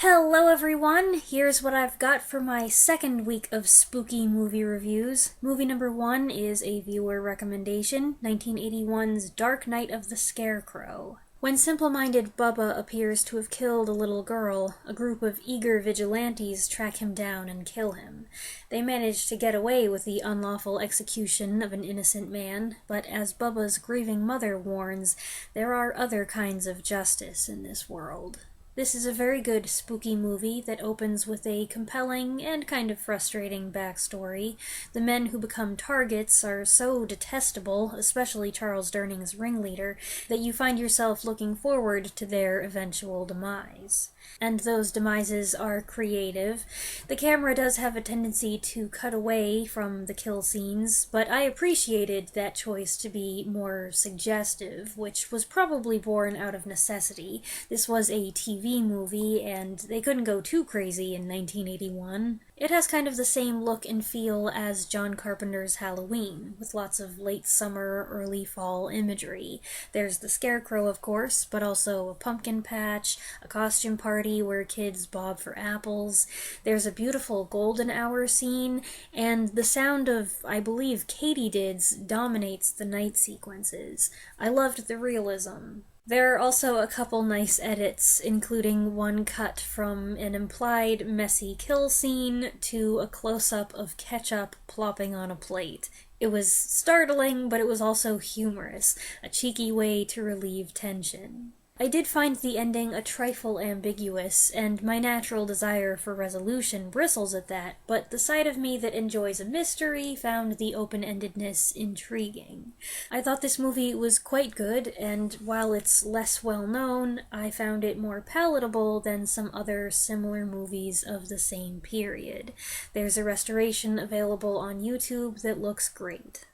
Hello everyone! Here's what I've got for my second week of spooky movie reviews. Movie number 1 is a viewer recommendation, 1981's Dark Night of the Scarecrow. When simple-minded Bubba appears to have killed a little girl, a group of eager vigilantes track him down and kill him. They manage to get away with the unlawful execution of an innocent man, but as Bubba's grieving mother warns, there are other kinds of justice in this world. This is a very good spooky movie that opens with a compelling and kind of frustrating backstory. The men who become targets are so detestable, especially Charles Durning's ringleader, that you find yourself looking forward to their eventual demise. And those demises are creative. The camera does have a tendency to cut away from the kill scenes, but I appreciated that choice to be more suggestive, which was probably born out of necessity. This was a TV movie, and they couldn't go too crazy in 1981. It has kind of the same look and feel as John Carpenter's Halloween, with lots of late summer, early fall imagery. There's the Scarecrow, of course, but also a pumpkin patch, a costume party where kids bob for apples. There's a beautiful golden hour scene, and the sound of, I believe, katydids dominates the night sequences. I loved the realism. There are also a couple nice edits, including one cut from an implied messy kill scene to a close-up of ketchup plopping on a plate. It was startling, but it was also humorous, a cheeky way to relieve tension. I did find the ending a trifle ambiguous, and my natural desire for resolution bristles at that, but the side of me that enjoys a mystery found the open-endedness intriguing. I thought this movie was quite good, and while it's less well-known, I found it more palatable than some other similar movies of the same period. There's a restoration available on YouTube that looks great.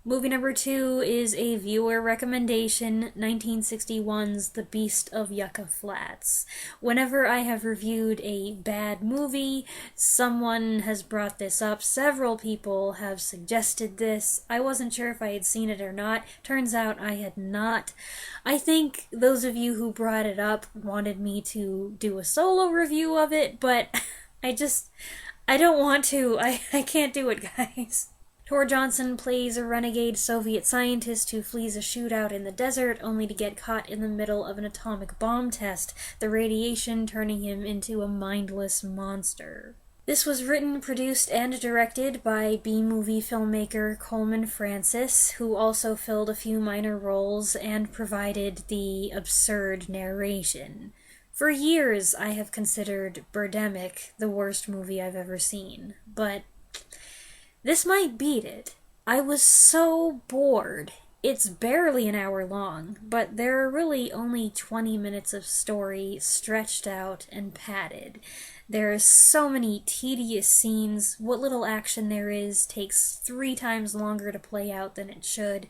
Movie number 2 is a viewer recommendation, 1961's The Beast of Yucca Flats. Whenever I have reviewed a bad movie, someone has brought this up. Several people have suggested this. I wasn't sure if I had seen it or not. Turns out I had not. I think those of you who brought it up wanted me to do a solo review of it, but I don't want to. I can't do it, guys. Tor Johnson plays a renegade Soviet scientist who flees a shootout in the desert only to get caught in the middle of an atomic bomb test, the radiation turning him into a mindless monster. This was written, produced, and directed by B-movie filmmaker Coleman Francis, who also filled a few minor roles and provided the absurd narration. For years, I have considered Birdemic the worst movie I've ever seen, but this might beat it. I was so bored. It's barely an hour long, but there are really only 20 minutes of story stretched out and padded. There are so many tedious scenes. What little action there is takes 3 times longer to play out than it should,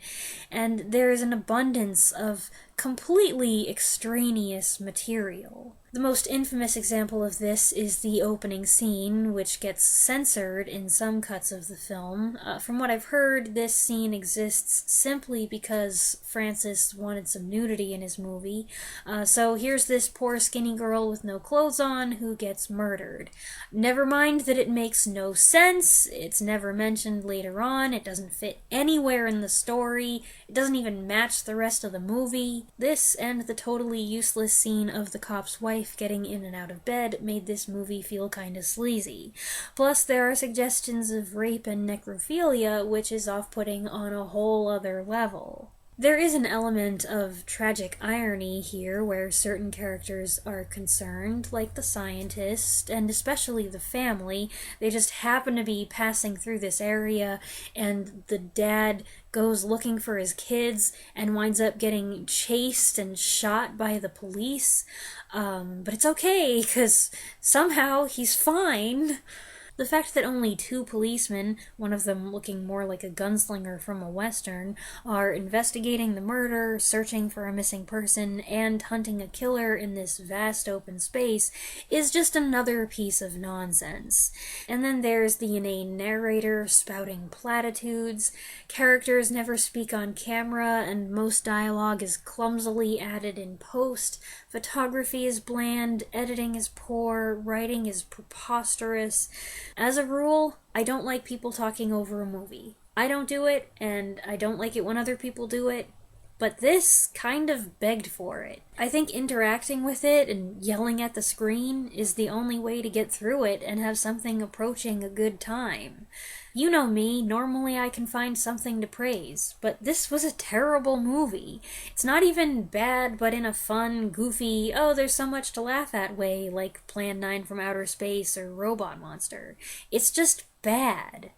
and there is an abundance of completely extraneous material. The most infamous example of this is the opening scene, which gets censored in some cuts of the film. From what I've heard, this scene exists simply because Francis wanted some nudity in his movie. So here's this poor skinny girl with no clothes on who gets murdered. Never mind that it makes no sense, it's never mentioned later on, it doesn't fit anywhere in the story, it doesn't even match the rest of the movie. This and the totally useless scene of the cop's wife getting in and out of bed made this movie feel kinda sleazy. Plus, there are suggestions of rape and necrophilia, which is off-putting on a whole other level. There is an element of tragic irony here where certain characters are concerned, like the scientist, and especially the family. They just happen to be passing through this area, and the dad goes looking for his kids and winds up getting chased and shot by the police. But it's okay, because somehow he's fine. The fact that only two policemen, one of them looking more like a gunslinger from a western, are investigating the murder, searching for a missing person, and hunting a killer in this vast open space is just another piece of nonsense. And then there's the inane narrator spouting platitudes, characters never speak on camera, and most dialogue is clumsily added in post, photography is bland, editing is poor, writing is preposterous. As a rule, I don't like people talking over a movie. I don't do it, and I don't like it when other people do it, but this kind of begged for it. I think interacting with it and yelling at the screen is the only way to get through it and have something approaching a good time. You know me, normally I can find something to praise, but this was a terrible movie. It's not even bad, but in a fun, goofy, oh, there's so much to laugh at way, like Plan 9 from Outer Space or Robot Monster. It's just bad.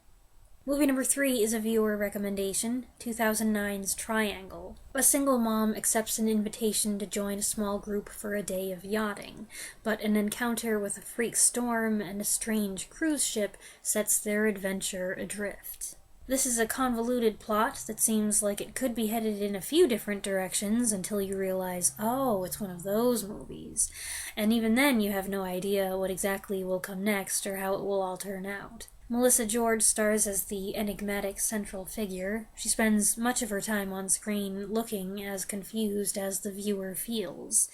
Movie number 3 is a viewer recommendation, 2009's Triangle. A single mom accepts an invitation to join a small group for a day of yachting, but an encounter with a freak storm and a strange cruise ship sets their adventure adrift. This is a convoluted plot that seems like it could be headed in a few different directions until you realize, oh, it's one of those movies. And even then you have no idea what exactly will come next or how it will all turn out. Melissa George stars as the enigmatic central figure. She spends much of her time on screen looking as confused as the viewer feels.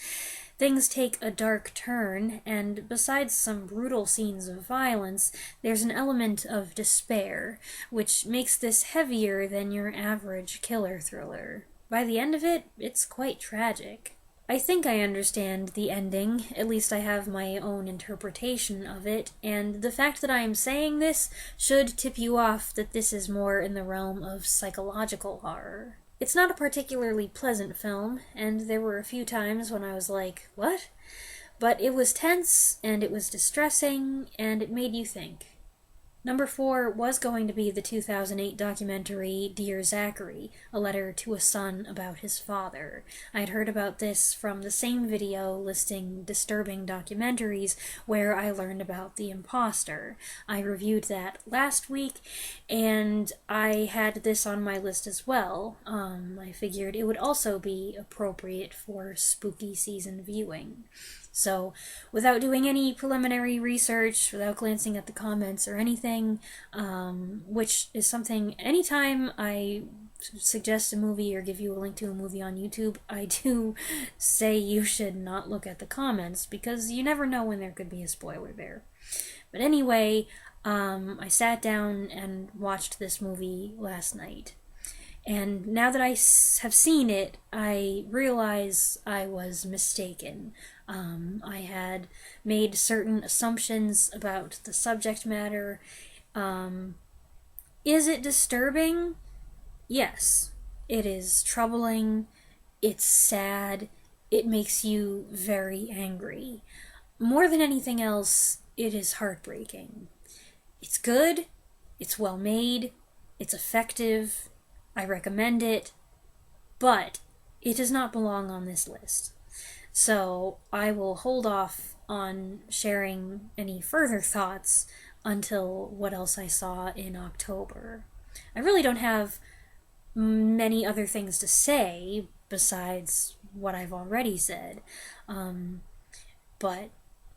Things take a dark turn, and besides some brutal scenes of violence, there's an element of despair, which makes this heavier than your average killer thriller. By the end of it, it's quite tragic. I think I understand the ending, at least I have my own interpretation of it, and the fact that I am saying this should tip you off that this is more in the realm of psychological horror. It's not a particularly pleasant film, and there were a few times when I was like, what? But it was tense, and it was distressing, and it made you think. Number 4 was going to be the 2008 documentary Dear Zachary, a letter to a son about his father. I'd heard about this from the same video listing disturbing documentaries where I learned about the imposter. I reviewed that last week, and I had this on my list as well. I figured it would also be appropriate for spooky season viewing. So, without doing any preliminary research, without glancing at the comments or anything, which is something, anytime I suggest a movie or give you a link to a movie on YouTube, I do say you should not look at the comments, because you never know when there could be a spoiler there. But anyway, I sat down and watched this movie last night. And now that I have seen it, I realize I was mistaken. I had made certain assumptions about the subject matter. Is it disturbing? Yes. It is troubling. It's sad. It makes you very angry. More than anything else, it is heartbreaking. It's good. It's well made. It's effective. I recommend it, but it does not belong on this list. So I will hold off on sharing any further thoughts until what else I saw in October. I really don't have many other things to say besides what I've already said, but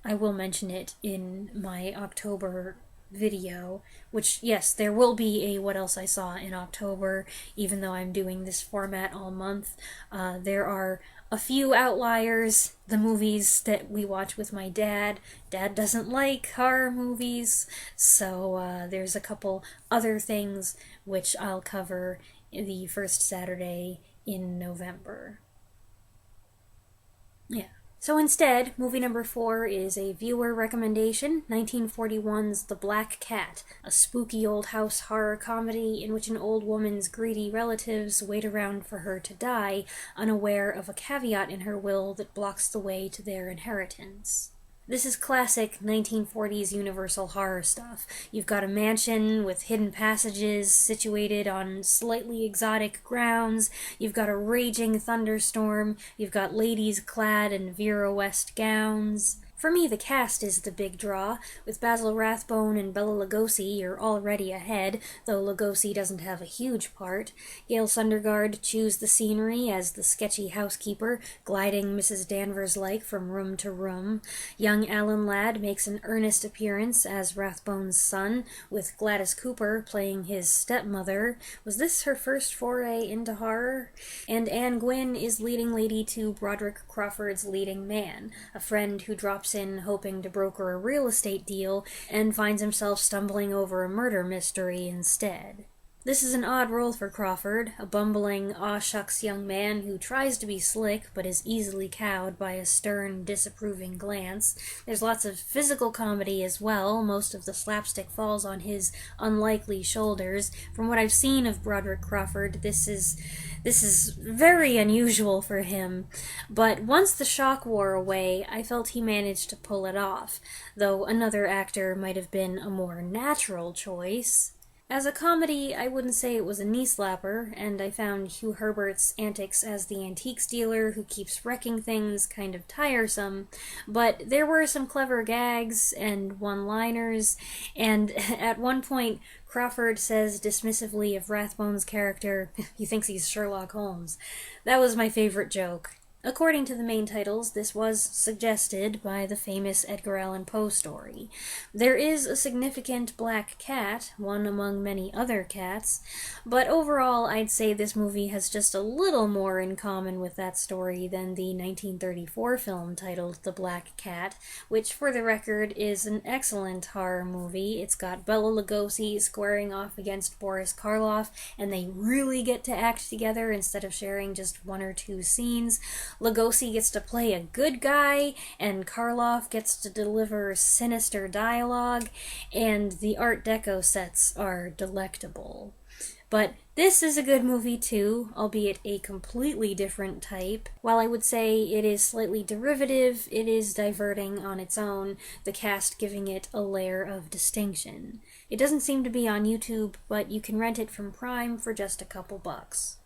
I will mention it in my October video, which, yes, there will be a What Else I Saw in October, even though I'm doing this format all month. There are a few outliers, the movies that we watch with my dad. Dad doesn't like horror movies, so there's a couple other things which I'll cover the first Saturday in November. Yeah. So instead, movie number 4 is a viewer recommendation, 1941's The Black Cat, a spooky old house horror comedy in which an old woman's greedy relatives wait around for her to die, unaware of a caveat in her will that blocks the way to their inheritance. This is classic 1940s Universal horror stuff. You've got a mansion with hidden passages situated on slightly exotic grounds, you've got a raging thunderstorm, you've got ladies clad in Vera West gowns. For me, the cast is the big draw. With Basil Rathbone and Bela Lugosi, you're already ahead, though Lugosi doesn't have a huge part. Gail Sundergaard chews the scenery as the sketchy housekeeper, gliding Mrs. Danvers-like from room to room. Young Alan Ladd makes an earnest appearance as Rathbone's son, with Gladys Cooper playing his stepmother. Was this her first foray into horror? And Anne Gwynn is leading lady to Broderick Crawford's leading man, a friend who drops in hoping to broker a real estate deal and finds himself stumbling over a murder mystery instead. This is an odd role for Crawford, a bumbling, aw-shucks young man who tries to be slick but is easily cowed by a stern, disapproving glance. There's lots of physical comedy as well. Most of the slapstick falls on his unlikely shoulders. From what I've seen of Broderick Crawford, this is very unusual for him. But once the shock wore away, I felt he managed to pull it off, though another actor might have been a more natural choice. As a comedy, I wouldn't say it was a knee-slapper, and I found Hugh Herbert's antics as the antiques dealer who keeps wrecking things kind of tiresome, but there were some clever gags and one-liners, and at one point, Crawford says dismissively of Rathbone's character, he thinks he's Sherlock Holmes. That was my favorite joke. According to the main titles, this was suggested by the famous Edgar Allan Poe story. There is a significant black cat, one among many other cats, but overall I'd say this movie has just a little more in common with that story than the 1934 film titled The Black Cat, which for the record is an excellent horror movie. It's got Bela Lugosi squaring off against Boris Karloff, and they really get to act together instead of sharing just one or two scenes. Lugosi gets to play a good guy, and Karloff gets to deliver sinister dialogue, and the Art Deco sets are delectable. But this is a good movie too, albeit a completely different type. While I would say it is slightly derivative, it is diverting on its own, the cast giving it a layer of distinction. It doesn't seem to be on YouTube, but you can rent it from Prime for just a couple bucks.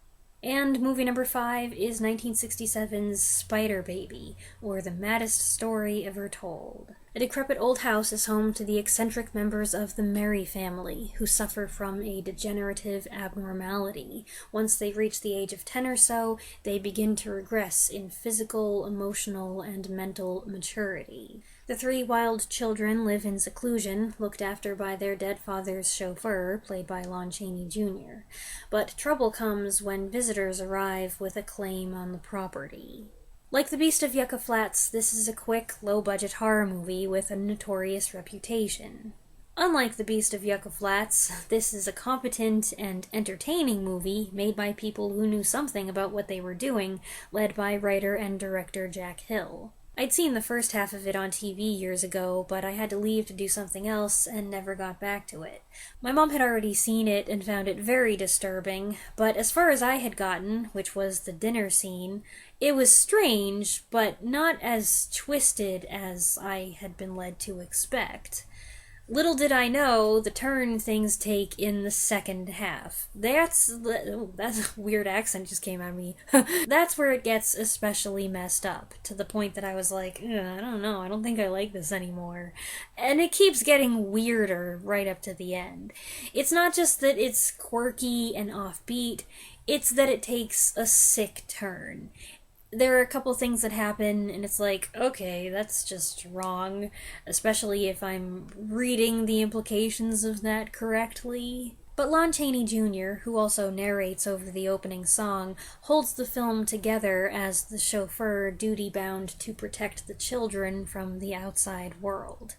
And movie number 5 is 1967's Spider Baby, or The Maddest Story Ever Told. A decrepit old house is home to the eccentric members of the Mary family, who suffer from a degenerative abnormality. Once they reach the age of 10 or so, they begin to regress in physical, emotional, and mental maturity. The 3 wild children live in seclusion, looked after by their dead father's chauffeur, played by Lon Chaney Jr. But trouble comes when visitors arrive with a claim on the property. Like The Beast of Yucca Flats, this is a quick, low-budget horror movie with a notorious reputation. Unlike The Beast of Yucca Flats, this is a competent and entertaining movie made by people who knew something about what they were doing, led by writer and director Jack Hill. I'd seen the first half of it on TV years ago, but I had to leave to do something else and never got back to it. My mom had already seen it and found it very disturbing, but as far as I had gotten, which was the dinner scene, it was strange, but not as twisted as I had been led to expect. Little did I know the turn things take in the second half. That's a weird accent just came out of me. That's where it gets especially messed up, to the point that I was like, I don't know, I don't think I like this anymore. And it keeps getting weirder right up to the end. It's not just that it's quirky and offbeat, it's that it takes a sick turn. There are a couple things that happen, and it's like, okay, that's just wrong, especially if I'm reading the implications of that correctly. But Lon Chaney Jr., who also narrates over the opening song, holds the film together as the chauffeur duty-bound to protect the children from the outside world.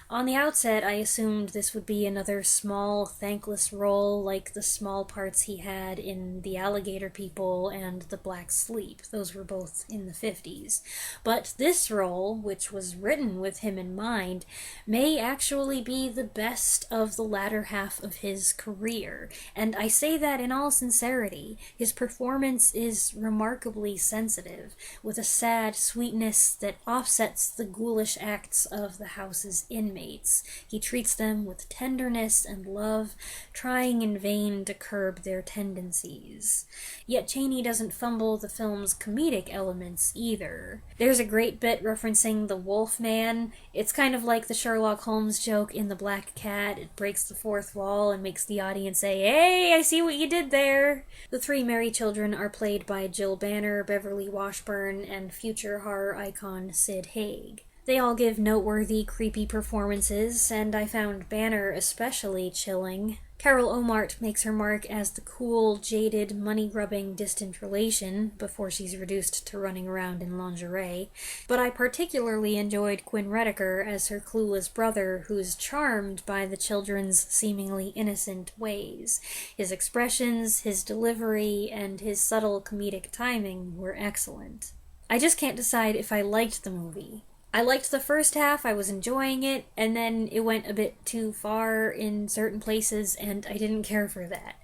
On the outset, I assumed this would be another small, thankless role like the small parts he had in The Alligator People and The Black Sleep. Those were both in the 50s. But this role, which was written with him in mind, may actually be the best of the latter half of his career. career, and I say that in all sincerity. His performance is remarkably sensitive, with a sad sweetness that offsets the ghoulish acts of the house's inmates. He treats them with tenderness and love, trying in vain to curb their tendencies. Yet Chaney doesn't fumble the film's comedic elements either. There's a great bit referencing the Wolf Man. It's kind of like the Sherlock Holmes joke in The Black Cat. It breaks the fourth wall and makes the audience say, "Hey, I see what you did there!" The three merry children are played by Jill Banner, Beverly Washburn, and future horror icon Sid Haig. They all give noteworthy, creepy performances, and I found Banner especially chilling. Carol Omart makes her mark as the cool, jaded, money-grubbing distant relation before she's reduced to running around in lingerie, but I particularly enjoyed Quinn Redeker as her clueless brother who's charmed by the children's seemingly innocent ways. His expressions, his delivery, and his subtle comedic timing were excellent. I just can't decide if I liked the movie. I liked the first half, I was enjoying it, and then it went a bit too far in certain places, and I didn't care for that.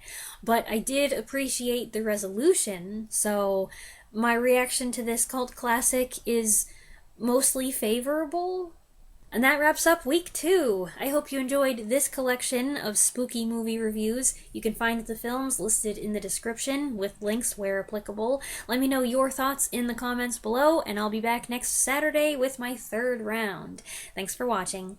But I did appreciate the resolution, so my reaction to this cult classic is mostly favorable. And that wraps up week 2. I hope you enjoyed this collection of spooky movie reviews. You can find the films listed in the description with links where applicable. Let me know your thoughts in the comments below, and I'll be back next Saturday with my 3rd round. Thanks for watching.